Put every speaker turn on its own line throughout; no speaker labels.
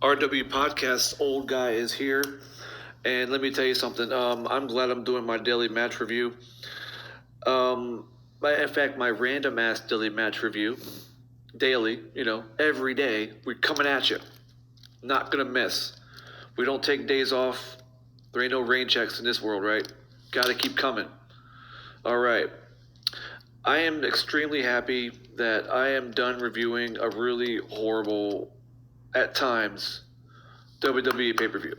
RW Podcast Old Guy is here. And let me tell you something. I'm glad I'm doing my daily match review. In fact, my random ass daily match review. Daily, every day. We're coming at you. Not going to miss. We don't take days off. There ain't no rain checks in this world, right? Got to keep coming. All right. I am extremely happy that I am done reviewing a really horrible, at times, WWE pay-per-view.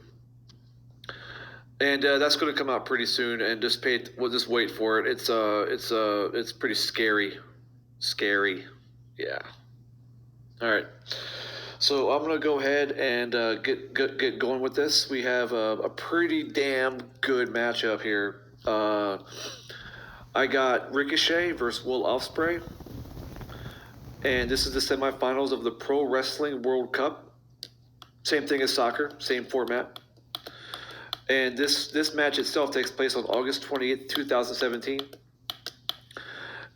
And that's going to come out pretty soon, and just wait for it. It's pretty scary. Yeah. All right. So I'm going to go ahead and get going with this. We have a pretty damn good matchup here. I got Ricochet versus Will Ospreay, and this is the semifinals of the Pro Wrestling World Cup. Same thing as soccer, same format. And this match itself takes place on August 28th, 2017.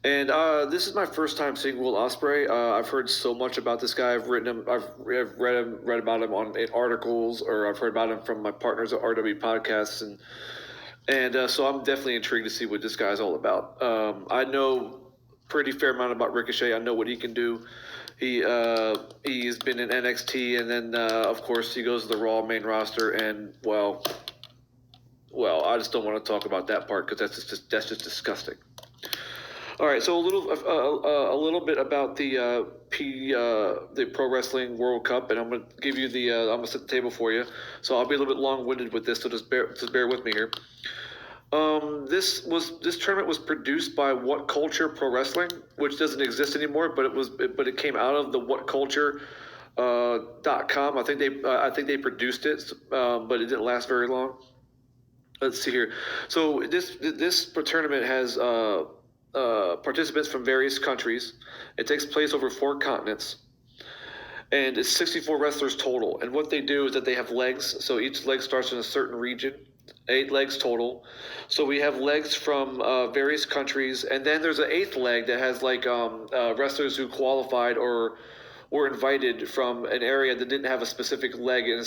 And this is my first time seeing Will Ospreay. I've heard so much about this guy. I've read about him in articles, or I've heard about him from my partners at RW Podcasts, and so I'm definitely intrigued to see what this guy's all about. I know pretty fair amount about Ricochet. I know what he can do. He's been in NXT, and then of course he goes to the Raw main roster, and well, I just don't want to talk about that part because that's just disgusting. All right, so a little bit about the Pro Wrestling World Cup, and I'm gonna give you I'm gonna set the table for you. So I'll be a little bit long-winded with this, so just bear with me here. This tournament was produced by What Culture Pro Wrestling, which doesn't exist anymore, but it came out of the WhatCulture.com. I think they produced it, but it didn't last very long. Let's see here. So this tournament has participants from various countries. It takes place over 4 continents, and it's 64 wrestlers total. And what they do is that they have legs. So each leg starts in a certain region. 8 legs total. So we have legs from various countries, and then there's an 8th leg that has wrestlers who qualified or were invited from an area that didn't have a specific leg in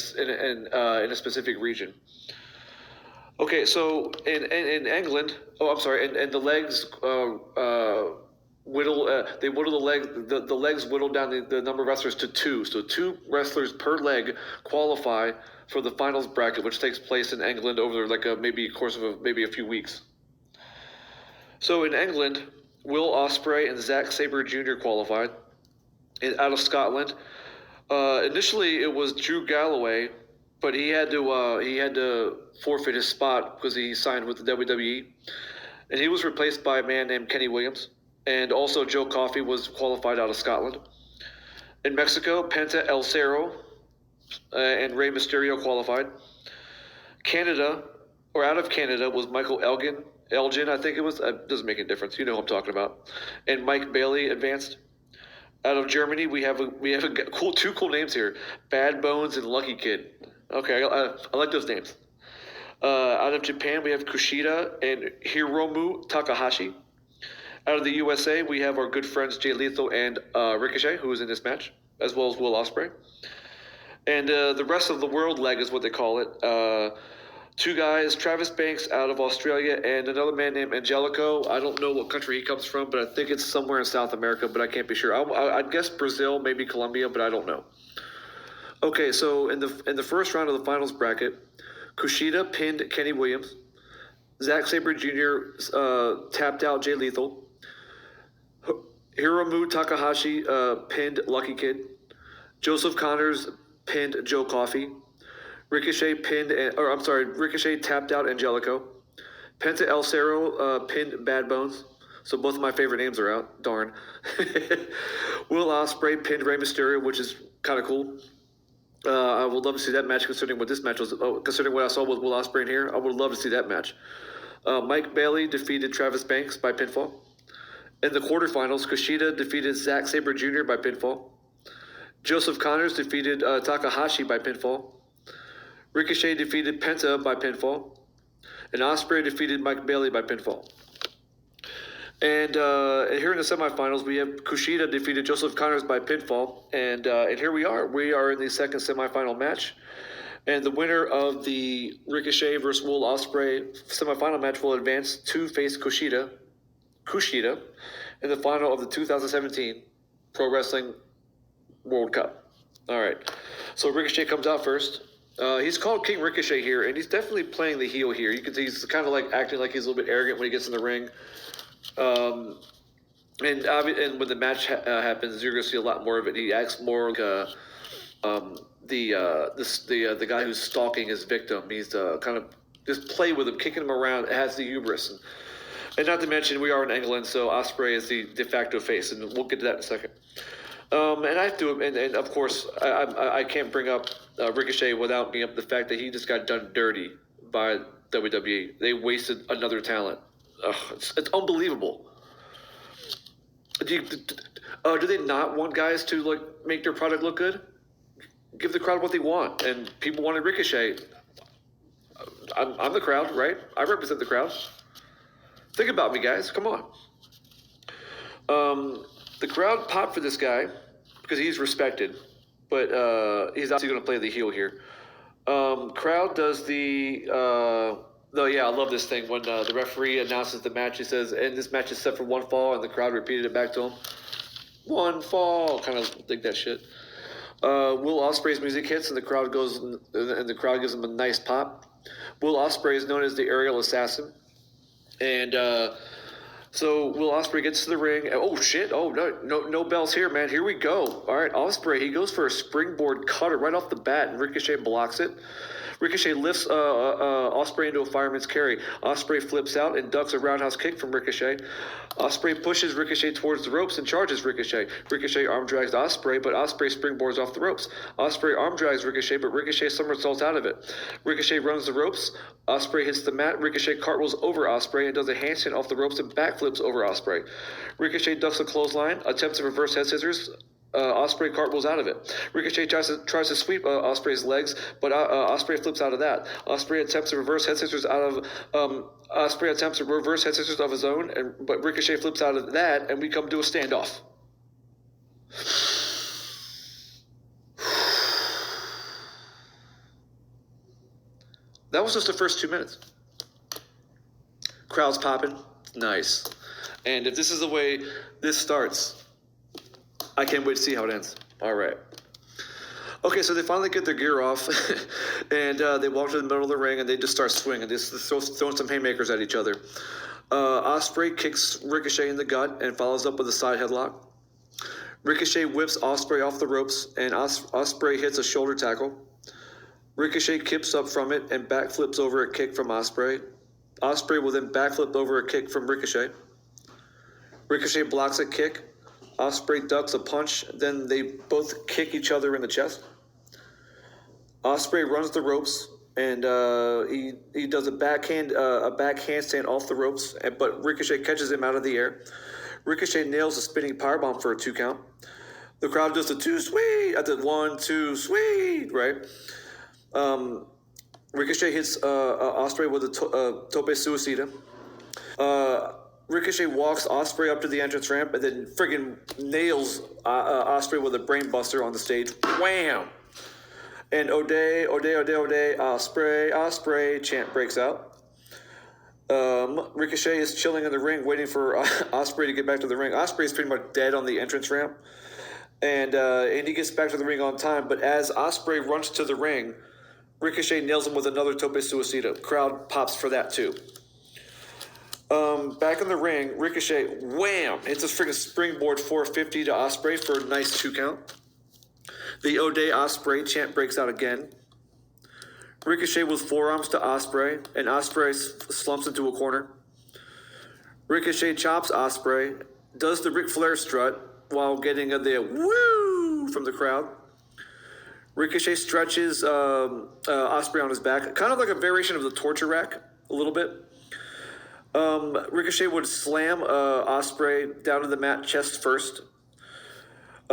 a specific region. Okay, so in England, and the legs they whittle the legs whittle down the number of wrestlers to 2. So 2 wrestlers per leg qualify for the finals bracket, which takes place in England over maybe a few weeks. So in England, Will Ospreay and Zack Sabre Jr. qualified out of Scotland. Initially, it was Drew Galloway, but he had to forfeit his spot because he signed with the WWE, and he was replaced by a man named Kenny Williams. And also Joe Coffey was qualified out of Scotland. In Mexico, Penta El Cerro and Rey Mysterio qualified. Out of Canada was Michael Elgin, I think it was. It doesn't make a difference. You know who I'm talking about. And Mike Bailey advanced. Out of Germany, we have 2 cool names here: Bad Bones and Lucky Kid. Okay, I like those names. Out of Japan, we have Kushida and Hiromu Takahashi. Out of the USA, we have our good friends Jay Lethal and Ricochet, who is in this match, as well as Will Ospreay. And the rest of the world leg is what they call it. 2 guys, Travis Banks out of Australia and another man named Angelico. I don't know what country he comes from, but I think it's somewhere in South America, but I can't be sure. I'd guess Brazil, maybe Colombia, but I don't know. Okay, so in the first round of the finals bracket, Kushida pinned Kenny Williams. Zack Sabre Jr. Tapped out Jay Lethal. Hiromu Takahashi pinned Lucky Kid. Joseph Connors pinned Joe Coffey. Ricochet tapped out Angelico. Penta El Cerro pinned Bad Bones. So both of my favorite names are out. Darn. Will Ospreay pinned Rey Mysterio, which is kind of cool. I would love to see that match, considering what this match was. Considering what I saw with Will Ospreay in here, I would love to see that match. Mike Bailey defeated Travis Banks by pinfall. In the quarterfinals, Kushida defeated Zack Sabre Jr. by pinfall. Joseph Connors defeated Takahashi by pinfall. Ricochet defeated Penta by pinfall. And Ospreay defeated Mike Bailey by pinfall. And here in the semifinals, we have Kushida defeated Joseph Connors by pinfall, and here we are. We are in the second semifinal match, and the winner of the Ricochet versus Will Ospreay semifinal match will advance to face Kushida in the final of the 2017 Pro Wrestling World Cup. All right, so Ricochet comes out first. He's called King Ricochet here, and he's definitely playing the heel here. You can see he's kind of like acting like he's a little bit arrogant when he gets in the ring. And when the match happens, you're going to see a lot more of it. He acts more like the guy who's stalking his victim. He's kind of just play with him, kicking him around. It has the hubris, and not to mention we are in England, so Ospreay is the de facto face, and we'll get to that in a second. And I have to, and of course, I can't bring up Ricochet without bringing up the fact that he just got done dirty by WWE. They wasted another talent. It's unbelievable. Do they not want guys to like make their product look good? Give the crowd what they want, and people wanted Ricochet. I'm the crowd, right? I represent the crowd. Think about me, guys. Come on. The crowd popped for this guy because he's respected, but he's obviously going to play the heel here. Crowd does the. No, yeah, I love this thing. When the referee announces the match, he says, and this match is set for one fall, and the crowd repeated it back to him. One fall. Kind of dig that shit. Will Ospreay's music hits, and the crowd goes, and the crowd gives him a nice pop. Will Ospreay is known as the aerial assassin. And so Will Ospreay gets to the ring. Oh, shit. Oh, no bells here, man. Here we go. All right, Ospreay, he goes for a springboard cutter right off the bat, and Ricochet blocks it. Ricochet lifts Ospreay into a fireman's carry. Ospreay flips out and ducks a roundhouse kick from Ricochet. Ospreay pushes Ricochet towards the ropes and charges Ricochet. Ricochet arm drags Ospreay, but Ospreay springboards off the ropes. Ospreay arm drags Ricochet, but Ricochet somersaults out of it. Ricochet runs the ropes. Ospreay hits the mat. Ricochet cartwheels over Ospreay and does a handstand off the ropes and backflips over Ospreay. Ricochet ducks a clothesline, attempts a reverse head scissors. Ospreay cartwheels out of it. Ricochet tries to sweep Ospreay's legs, but Ospreay flips out of that. Ospreay attempts to reverse head scissors of his own, but Ricochet flips out of that, and we come to a standoff. That was just the first 2 minutes. Crowd's popping. Nice. And if this is the way this starts, I can't wait to see how it ends. All right. Okay, so they finally get their gear off, and they walk to the middle of the ring, and they just start swinging. They just throwing some haymakers at each other. Ospreay kicks Ricochet in the gut and follows up with a side headlock. Ricochet whips Ospreay off the ropes, and Ospreay hits a shoulder tackle. Ricochet kips up from it and backflips over a kick from Ospreay. Ospreay will then backflip over a kick from Ricochet. Ricochet blocks a kick. Ospreay ducks a punch, then they both kick each other in the chest. Ospreay runs the ropes, and he does a back handstand off the ropes, but Ricochet catches him out of the air. Ricochet nails a spinning powerbomb for a 2 count. The crowd does the 2 sweet at the 1, 2 sweet, right? Ricochet hits Ospreay with a tope suicida. Ricochet walks Ospreay up to the entrance ramp and then friggin' nails Ospreay with a brain buster on the stage. Wham! And O'Day, Ospreay chant breaks out. Ricochet is chilling in the ring waiting for Ospreay to get back to the ring. Ospreay is pretty much dead on the entrance ramp. And he gets back to the ring on time. But as Ospreay runs to the ring, Ricochet nails him with another tope suicida. Crowd pops for that too. Back in the ring, Ricochet, wham, hits a freaking springboard 450 to Ospreay for a nice 2 count. The O'Day Ospreay chant breaks out again. Ricochet with forearms to Ospreay, and Ospreay slumps into a corner. Ricochet chops Ospreay, does the Ric Flair strut while getting the woo from the crowd. Ricochet stretches Ospreay on his back, kind of like a variation of the torture rack, a little bit. Ricochet would slam Ospreay down to the mat chest first.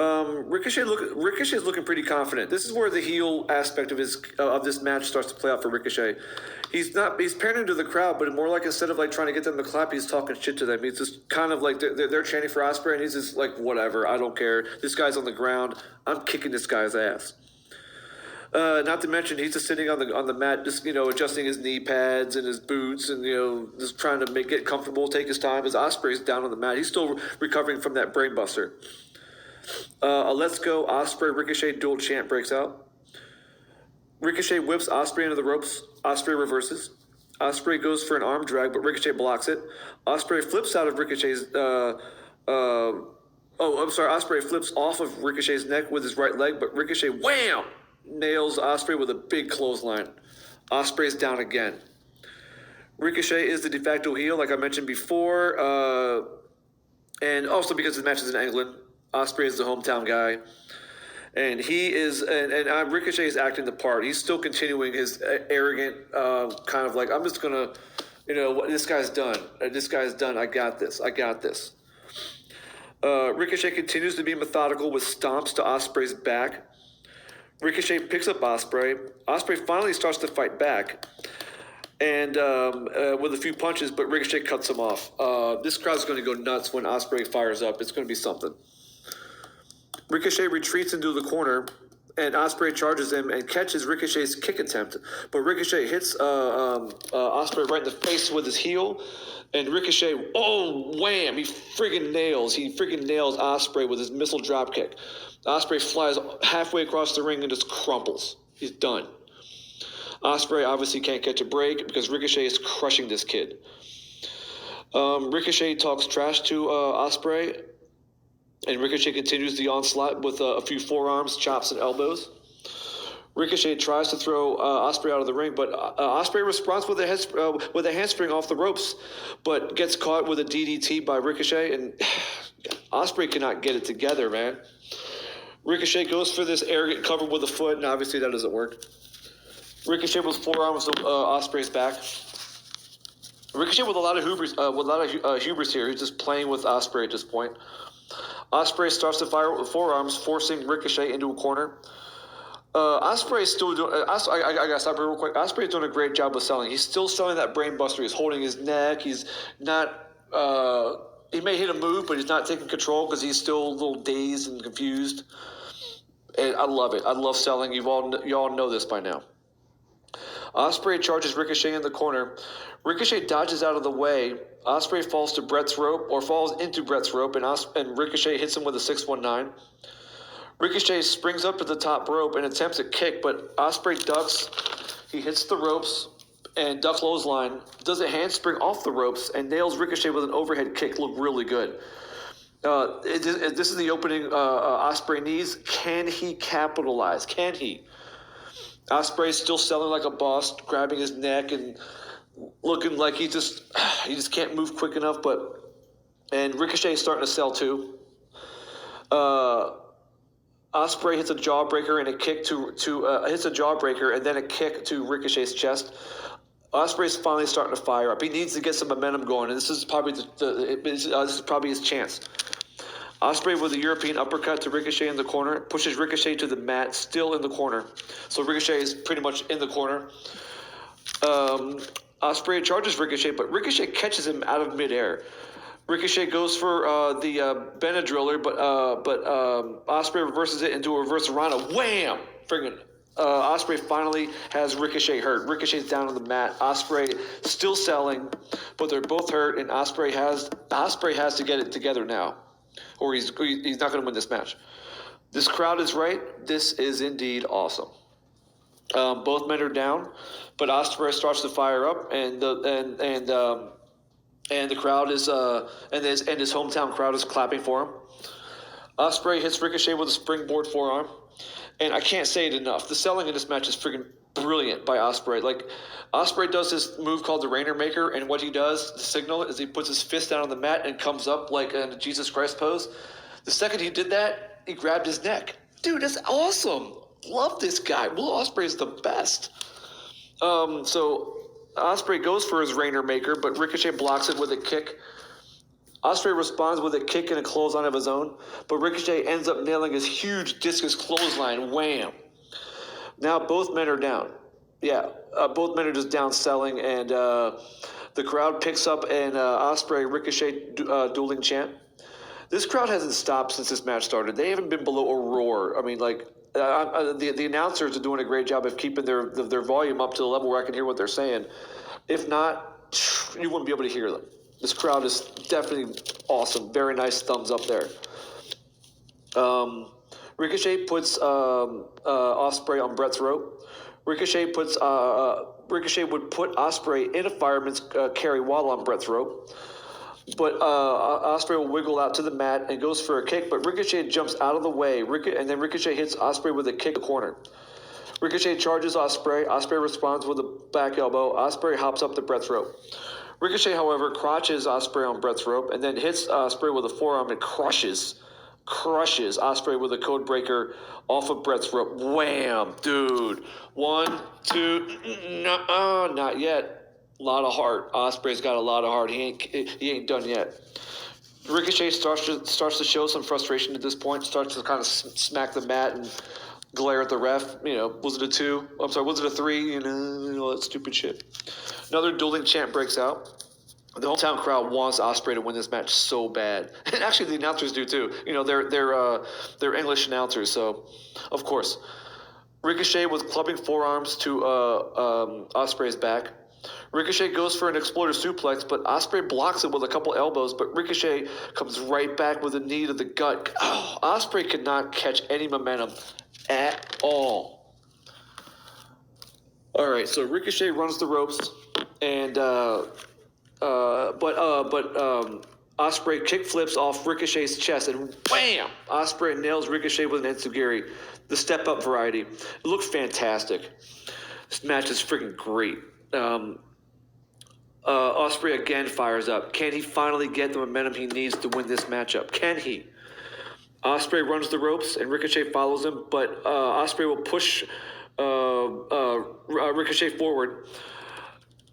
Ricochet's looking pretty confident. This is where the heel aspect of this match starts to play out for Ricochet. He's pandering to the crowd, but more like instead of like trying to get them to clap, he's talking shit to them. He's just kind of like they're chanting for Ospreay, and he's just like, whatever, I don't care. This guy's on the ground. I'm kicking this guy's ass. Not to mention he's just sitting on the mat, just adjusting his knee pads and his boots, and just trying to get comfortable, take his time. As Ospreay's down on the mat, he's still recovering from that brainbuster. A Let's Go Ospreay Ricochet dual chant breaks out. Ricochet whips Ospreay into the ropes. Ospreay reverses. Ospreay goes for an arm drag, but Ricochet blocks it. Ospreay flips out of Ricochet's. Ospreay flips off of Ricochet's neck with his right leg, but Ricochet wham nails Ospreay with a big clothesline. Ospreay's down again. Ricochet is the de facto heel, like I mentioned before, and also because the match is in England. Ospreay is the hometown guy, and Ricochet is acting the part. He's still continuing his arrogant kind of like, I'm just gonna, this guy's done. This guy's done. I got this. Ricochet continues to be methodical with stomps to Ospreay's back. Ricochet picks up Ospreay. Ospreay finally starts to fight back, and with a few punches, but Ricochet cuts him off. This crowd's going to go nuts when Ospreay fires up. It's going to be something. Ricochet retreats into the corner, and Ospreay charges him and catches Ricochet's kick attempt. But Ricochet hits Ospreay right in the face with his heel, and Ricochet, wham! He friggin' nails Ospreay with his missile dropkick. Ospreay flies halfway across the ring and just crumples. He's done. Ospreay obviously can't catch a break because Ricochet is crushing this kid. Ricochet talks trash to Ospreay, and Ricochet continues the onslaught with a few forearms, chops, and elbows. Ricochet tries to throw Ospreay out of the ring, but Ospreay responds with a handspring off the ropes, but gets caught with a DDT by Ricochet, and Ospreay cannot get it together, man. Ricochet goes for this arrogant cover with a foot, and obviously that doesn't work. Ricochet with forearms Ospreay's back. Ricochet with a lot of hubris here. He's just playing with Ospreay at this point. Ospreay starts to fire with forearms, forcing Ricochet into a corner. Ospreay's still doing. I gotta stop here real quick. Ospreay's doing a great job of selling. He's still selling that brainbuster. He's holding his neck. He's not. He may hit a move, but he's not taking control because he's still a little dazed and confused. And I love it. I love selling. You all know this by now. Ospreay charges Ricochet in the corner. Ricochet dodges out of the way. Ospreay falls into Brett's rope, and Ricochet hits him with a 619. Ricochet springs up to the top rope and attempts a kick, but Ospreay ducks. He hits the ropes and duck clothesline, does a handspring off the ropes, and nails Ricochet with an overhead kick. Looked really good. This is the opening Ospreay needs. Can he capitalize? Can he? Ospreay's still selling like a boss, grabbing his neck and looking like he just can't move quick enough. And Ricochet's starting to sell too. Ospreay hits a jawbreaker and a kick and then a kick to Ricochet's chest. Ospreay's finally starting to fire up. He needs to get some momentum going, and this is probably his chance. Ospreay with a European uppercut to Ricochet in the corner, pushes Ricochet to the mat, still in the corner. So Ricochet is pretty much in the corner. Ospreay charges Ricochet, but Ricochet catches him out of midair. Ricochet goes for the Benadryller, but Ospreay reverses it into a reverse Rana. Wham! Ospreay finally has Ricochet hurt. Ricochet's down on the mat. Ospreay still selling, but they're both hurt, and Ospreay has to get it together now, or he's not going to win this match. This crowd is right. This is indeed awesome. Both men are down, but Ospreay starts to fire up, and the crowd is and his hometown crowd is clapping for him. Ospreay hits Ricochet with a springboard forearm, and I can't say it enough. The selling in this match is freaking brilliant by Ospreay. Like, Ospreay does this move called the Rainer Maker, and what he does, the signal, is he puts his fist down on the mat and comes up like in a Jesus Christ pose. The second he did that, he grabbed his neck. Dude, that's awesome. Love this guy. Will Ospreay is the best. So Ospreay goes for his Rainer Maker, but Ricochet blocks it with a kick. Ospreay responds with a kick and a clothesline of his own, but Ricochet ends up nailing his huge discus clothesline. Wham! Now both men are down. Yeah, both men are just down selling, and the crowd picks up an Ospreay Ricochet dueling chant. This crowd hasn't stopped since this match started. They haven't been below a roar. I mean, like, the announcers are doing a great job of keeping their volume up to the level where I can hear what they're saying. If not, you wouldn't be able to hear them. This crowd is definitely awesome. Very nice thumbs up there. Ricochet puts Ospreay on Brett's rope. Ricochet would put Ospreay in a fireman's carry while on Brett's rope. But Ospreay will wiggle out to the mat and goes for a kick, but Ricochet jumps out of the way, and then Ricochet hits Ospreay with a kick in the corner. Ricochet charges Ospreay. Ospreay responds with a back elbow. Ospreay hops up to Brett's rope. Ricochet, however, crotches Ospreay on Brett's rope and then hits Ospreay with a forearm and crushes Ospreay with a code breaker off of Brett's rope. Wham, dude. 1, 2, no, not yet. A lot of heart. Ospreay's got a lot of heart. He ain't done yet. Ricochet starts to show some frustration at this point. Starts to kind of smack the mat and glare at the ref. You know, was it a 2? I'm sorry, was it a 3? You know, all that stupid shit. Another dueling chant breaks out. The hometown crowd wants Ospreay to win this match so bad, and actually the announcers do too. You know, they're English announcers, so of course. Ricochet was clubbing forearms to Ospreay's back. Ricochet goes for an exploder suplex, but Ospreay blocks it with a couple elbows, but Ricochet comes right back with a knee to the gut. Oh, Ospreay could not catch any momentum at all. All right, so Ricochet runs the ropes, and Ospreay kick flips off Ricochet's chest, and wham! Ospreay nails Ricochet with an enziguri, the step-up variety. It looked fantastic. This match is freaking great. Ospreay again fires up. Can he finally get the momentum he needs to win this matchup? Can he? Ospreay runs the ropes, and Ricochet follows him, but Ospreay will push Ricochet forward.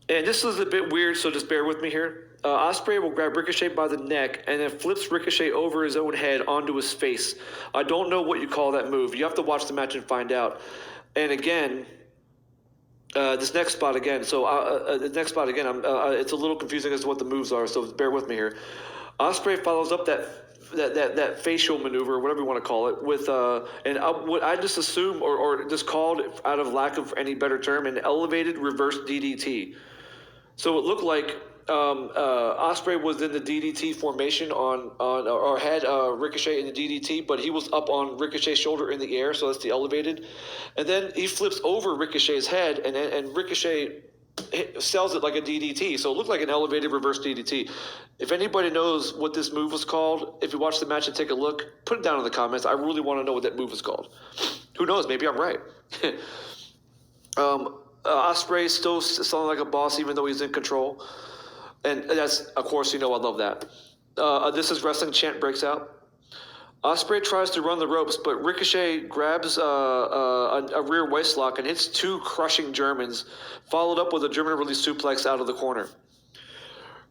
And this is a bit weird, so just bear with me here. Ospreay will grab Ricochet by the neck and then flips Ricochet over his own head onto his face. I don't know what you call that move. You have to watch the match and find out. And again, this next spot again. So the next spot again, it's a little confusing as to what the moves are. So bear with me here. Ospreay follows up that facial maneuver, whatever you want to call it, with what I just assume or just called, out of lack of any better term, an elevated reverse DDT. So it looked like Ospreay was in the DDT formation or had Ricochet in the DDT, but he was up on Ricochet's shoulder in the air, so that's the elevated. And then he flips over Ricochet's head, and Ricochet sells it like a DDT, so it looked like an elevated reverse DDT. If anybody knows what this move was called, if you watch the match and take a look, put it down in the comments. I really want to know what that move is called. Who knows? Maybe I'm right. Ospreay still sounding like a boss, even though he's in control. And that's, of course, I love that. This is wrestling chant breaks out. Ospreay tries to run the ropes, but Ricochet grabs a rear waistlock and hits 2 crushing Germans, followed up with a German release suplex out of the corner.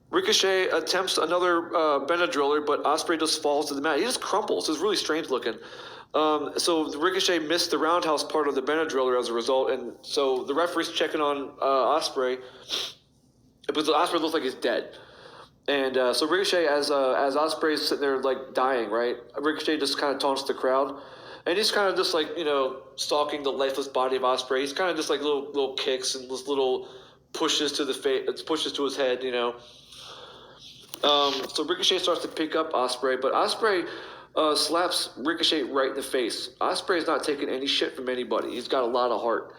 Ricochet attempts another Benadryller, but Ospreay just falls to the mat. He just crumples. It's really strange looking. So Ricochet missed the roundhouse part of the Benadryller as a result, and so the referee's checking on Ospreay, but Ospreay looks like he's dead. And so Ricochet, as Ospreay's sitting there like dying, right? Ricochet just kind of taunts the crowd, and he's kind of just like stalking the lifeless body of Ospreay. He's kind of just like little kicks and just little pushes to the face, pushes to his head, So Ricochet starts to pick up Ospreay, but Ospreay slaps Ricochet right in the face. Ospreay's not taking any shit from anybody. He's got a lot of heart.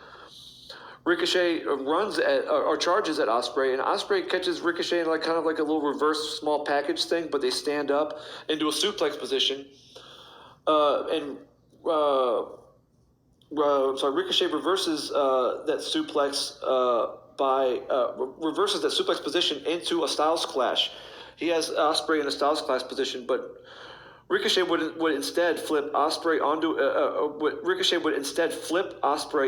Ricochet runs or charges at Ospreay, and Ospreay catches Ricochet in kind of like a little reverse small package thing, but they stand up into a suplex position. Ricochet reverses that suplex reverses that suplex position into a Styles Clash. He has Ospreay in a Styles Clash position, but Ricochet would instead flip Ospreay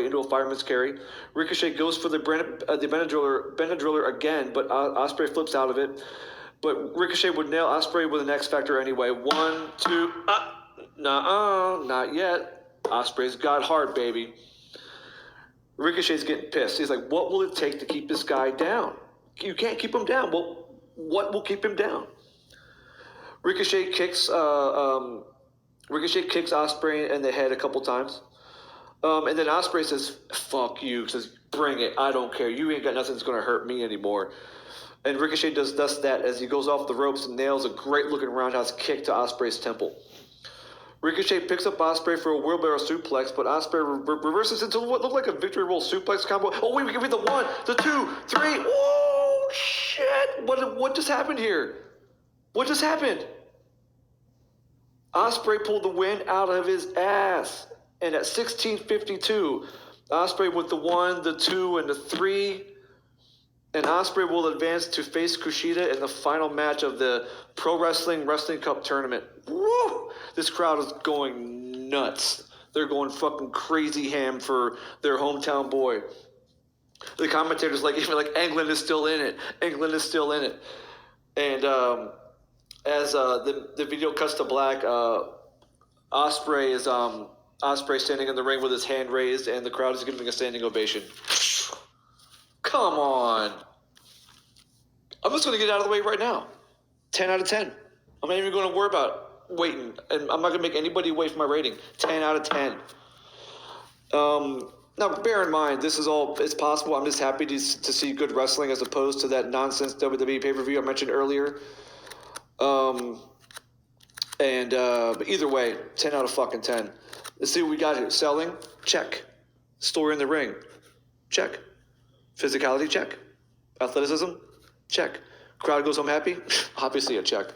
into a fireman's carry. Ricochet goes for the Benadryller again, but Ospreay flips out of it. But Ricochet would nail Ospreay with an X Factor anyway. 1, 2, not yet. Ospreay's got heart, baby. Ricochet's getting pissed. He's like, what will it take to keep this guy down? You can't keep him down. Well, what will keep him down? Ricochet kicks Ospreay in the head a couple times. And then Ospreay says, fuck you. Says, bring it. I don't care. You ain't got nothing that's going to hurt me anymore. And Ricochet does that as he goes off the ropes and nails a great-looking roundhouse kick to Ospreay's temple. Ricochet picks up Ospreay for a wheelbarrow suplex, but Ospreay reverses into what looked like a victory roll suplex combo. Oh, wait, we can be the 1, the 2, 3. Oh, shit. What just happened here? What just happened? Ospreay pulled the wind out of his ass. And at 16:52, Ospreay with the 1, the 2, and the 3. And Ospreay will advance to face Kushida in the final match of the Pro Wrestling Cup tournament. Woo! This crowd is going nuts. They're going fucking crazy ham for their hometown boy. The commentators even like England is still in it. England is still in it. And as the video cuts to black, Ospreay is Ospreay standing in the ring with his hand raised, and the crowd is giving a standing ovation. Come on. I'm just going to get out of the way right now. 10 out of 10. I'm not even going to worry about waiting. And I'm not going to make anybody wait for my rating. 10 out of 10. Now, bear in mind, it's possible. I'm just happy to see good wrestling as opposed to that nonsense WWE pay-per-view I mentioned earlier. But either way, 10 out of fucking 10. Let's see what we got here. Selling? Check. Story in the ring? Check. Physicality? Check. Athleticism? Check. Crowd goes home happy? Obviously a check.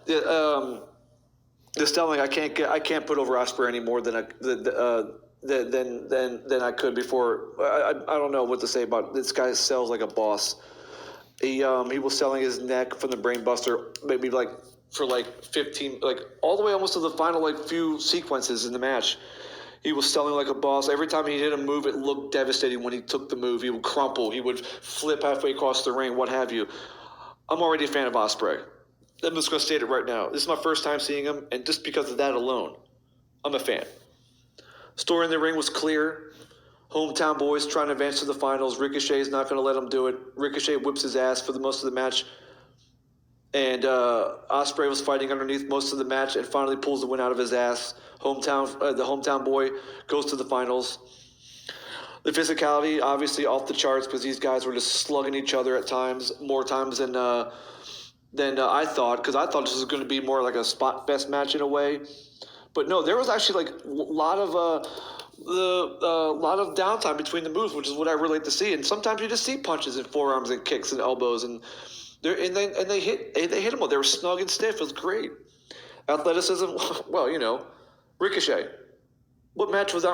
The selling, I can't put over Ospreay any more than I could before. I don't know what to say about it. This guy sells like a boss. He was selling his neck from the Brain Buster maybe for 15, all the way almost to the final few sequences in the match. He was selling like a boss. Every time he hit a move, it looked devastating when he took the move. He would crumple. He would flip halfway across the ring, what have you. I'm already a fan of Ospreay. I'm just going to state it right now. This is my first time seeing him, and just because of that alone, I'm a fan. Story in the ring was clear. Hometown boys trying to advance to the finals. Ricochet is not going to let him do it. Ricochet whips his ass for the most of the match. And Ospreay was fighting underneath most of the match and finally pulls the win out of his ass. The hometown boy goes to the finals. The physicality, obviously, off the charts because these guys were just slugging each other at times, more times than I thought, because I thought this was going to be more like a spot fest match in a way. But no, there was actually a lot of downtime between the moves, which is what I really like to see. And sometimes you just see punches and forearms and kicks and elbows and they hit them all. They were snug and stiff. It was great. Athleticism, well, Ricochet. What match with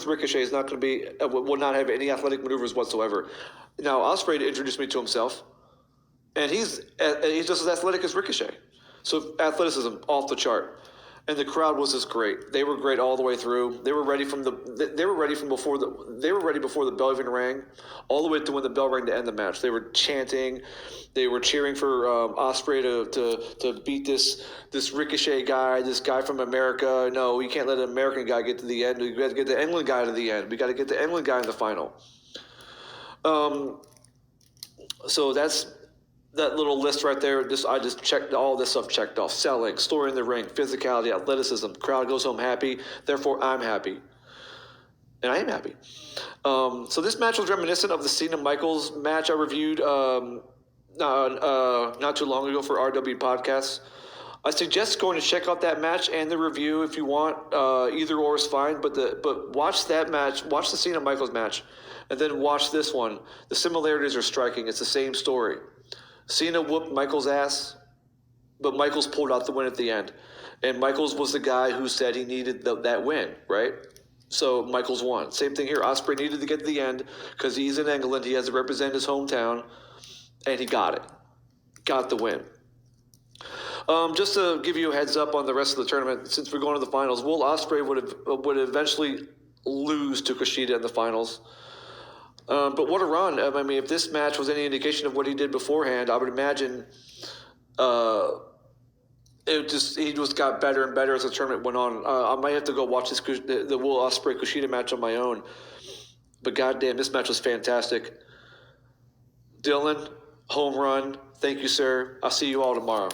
Ricochet is not going to be will not have any athletic maneuvers whatsoever. Now Ospreay introduced me to himself, and he's just as athletic as Ricochet. So athleticism off the chart. And the crowd was just great. They were great all the way through. They were ready before the bell even rang, all the way to when the bell rang to end the match. They were chanting, they were cheering for Ospreay to beat this Ricochet guy, this guy from America. No, we can't let an American guy get to the end. We got to get the England guy to the end. We got to get the England guy in the final. So that's that little list right there. I just checked all this stuff checked off. Selling, story in the ring, physicality, athleticism. Crowd goes home happy. Therefore, I'm happy. And I am happy. So this match was reminiscent of the Cena Michaels match I reviewed not too long ago for RW Podcasts. I suggest going to check out that match and the review if you want. Either or is fine, but watch that match. Watch the Cena Michaels match, and then watch this one. The similarities are striking. It's the same story. Cena whooped Michaels' ass, but Michaels pulled out the win at the end. And Michaels was the guy who said he needed that win, right? So Michaels won. Same thing here. Ospreay needed to get to the end because he's in England. He has to represent his hometown, and he got it. Got the win. Just to give you a heads up on the rest of the tournament, since we're going to the finals, Will Ospreay would eventually lose to Kushida in the finals. But what a run. I mean, if this match was any indication of what he did beforehand, I would imagine he just got better and better as the tournament went on. I might have to go watch the Will Ospreay Kushida match on my own. But goddamn, this match was fantastic. Dylan, home run. Thank you, sir. I'll see you all tomorrow.